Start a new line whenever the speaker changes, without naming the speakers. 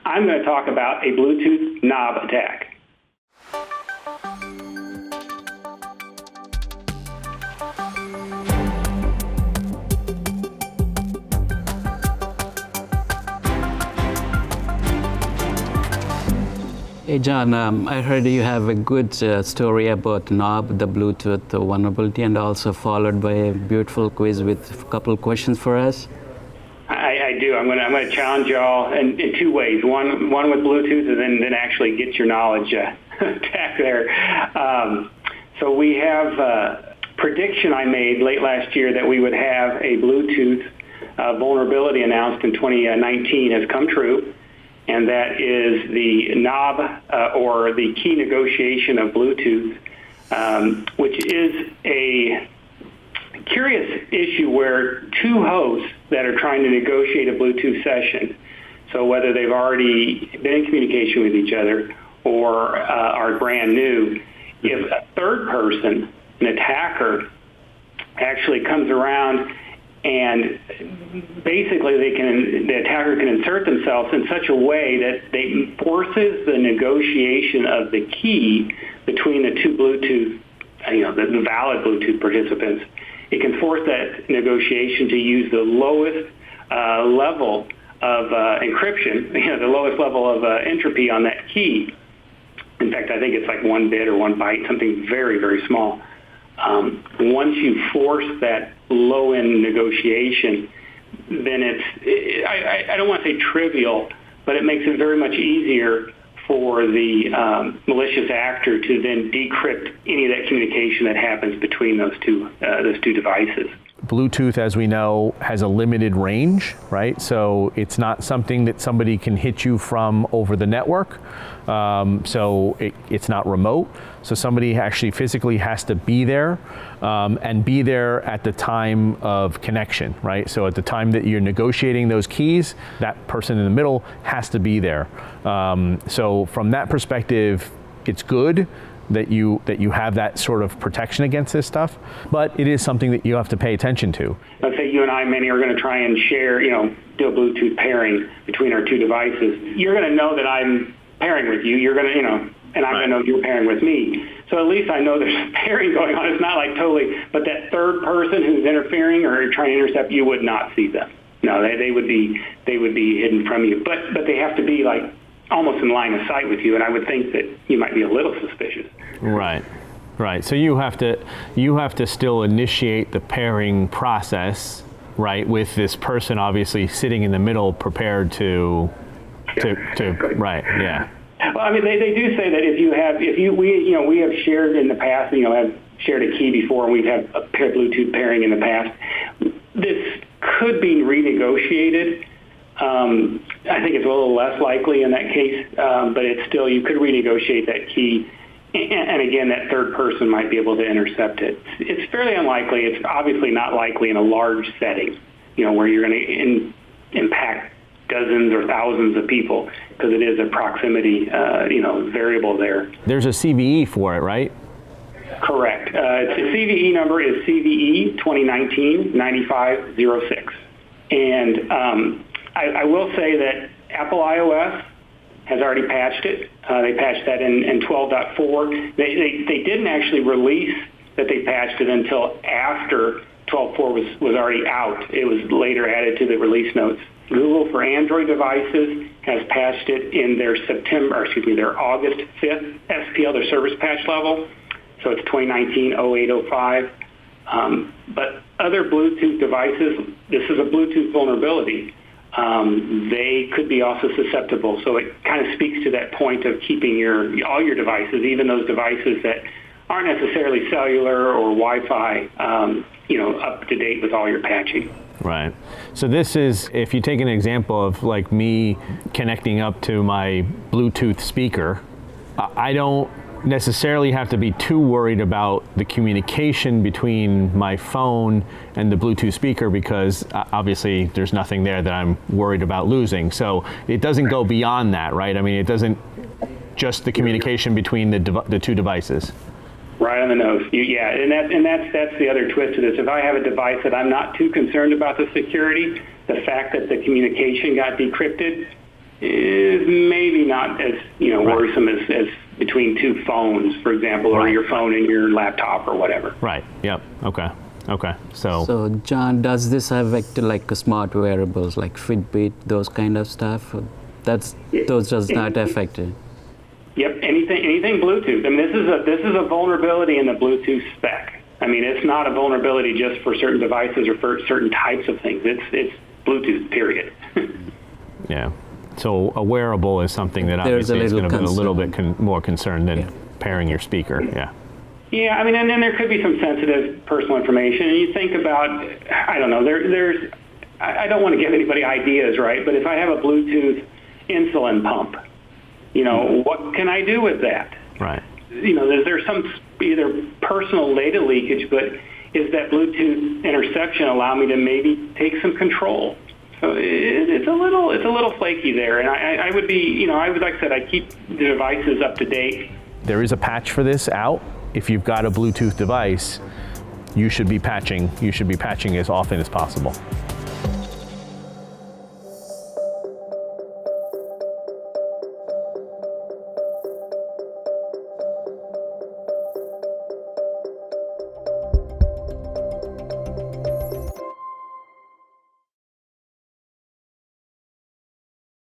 I'm going to talk about a Bluetooth knob attack.
Hey John, I heard you have a good story about knob, the Bluetooth vulnerability, and also followed by a beautiful quiz with a couple of questions for us.
I do. I'm going to challenge y'all in two ways. One with Bluetooth, and then actually get your knowledge attack there. So we have a prediction I made late last year that we would have a Bluetooth vulnerability announced in 2019 has come true. And that is the knob or the key negotiation of Bluetooth, which is a curious issue where two hosts that are trying to negotiate a Bluetooth session, so whether they've already been in communication with each other or are brand new, if a third person, an attacker, actually comes around and basically the attacker can insert themselves in such a way that they forces the negotiation of the key between the two Bluetooth, the valid Bluetooth participants. It can force that negotiation to use the lowest level of encryption, the lowest level of entropy on that key. In fact, I think it's like 1 bit or 1 byte, something very, very small. Once you force that low-end negotiation, then I don't want to say trivial, but it makes it very much easier for the malicious actor to then decrypt any of that communication that happens between those two devices.
Bluetooth, as we know, has a limited range, right? So it's not something that somebody can hit you from over the network. So it's not remote. So somebody actually physically has to be there and be there at the time of connection, right? So at the time that you're negotiating those keys, that person in the middle has to be there. So from that perspective, it's good that you have that sort of protection against this stuff, but it is something that you have to pay attention to.
Let's say you and I, Manny, are going to try and share, do a Bluetooth pairing between our two devices. You're going to know that I'm pairing with you. You're going to, and I'm going to know you're pairing with me. So at least I know there's a pairing going on. It's not like totally, but that third person who's interfering or trying to intercept, you would not see them. No, they would be hidden from you. But they have to be like almost in line of sight with you, and I would think that you might be a little suspicious.
Right. So you have to still initiate the pairing process, right, with this person obviously sitting in the middle, prepared to right, yeah.
Well, I mean, they do say that we have shared in the past, have shared a key before, and we've had a Bluetooth pairing in the past. This could be renegotiated. I think it's a little less likely in that case, but it's still, you could renegotiate that key. And again, that third person might be able to intercept it. It's fairly unlikely. It's obviously not likely in a large setting, where you're going to impact dozens or thousands of people, because it is a proximity, variable there.
There's a CVE for it, right?
Correct. The CVE number is CVE 2019-9506. And I will say that Apple iOS has already patched it. They patched that in 12.4. They didn't actually release that they patched it until after 12.4 was already out. It was later added to the release notes. Google for Android devices has patched it in their August 5th SPL, their service patch level. So it's 2019-0805. But other Bluetooth devices, this is a Bluetooth vulnerability. They could be also susceptible. So it kind of speaks to that point of keeping all your devices, even those devices that aren't necessarily cellular or Wi-Fi, up to date with all your patching.
Right. So this is, if you take an example of like me connecting up to my Bluetooth speaker, I don't necessarily have to be too worried about the communication between my phone and the Bluetooth speaker, because obviously there's nothing there that I'm worried about losing. So it doesn't go beyond that, right? I mean, it doesn't just the communication between the two devices.
Right on the nose. And that's the other twist to this. If I have a device that I'm not too concerned about the security, the fact that the communication got decrypted is not as worrisome as between two phones, for example, or your phone and your laptop or whatever.
Right. Yep. Okay.
So John, does this affect like smart wearables like Fitbit, those kind of stuff? Those does not affect it.
Yep. Anything Bluetooth. I mean, this is a vulnerability in the Bluetooth spec. I mean, it's not a vulnerability just for certain devices or for certain types of things. It's Bluetooth, period.
Yeah. So a wearable is something that obviously is going to be a little bit more concerned than pairing your speaker. Yeah.
Yeah, I mean, and then there could be some sensitive personal information. And you think about, I don't know, I don't want to give anybody ideas, right? But if I have a Bluetooth insulin pump, what can I do with that?
Right.
Is there some either personal data leakage, but is that Bluetooth interception allow me to maybe take some control? So it's a little flaky there, and I would be, like I said, I keep the devices up to date.
There is a patch for this out. If you've got a Bluetooth device, you should be patching as often as possible.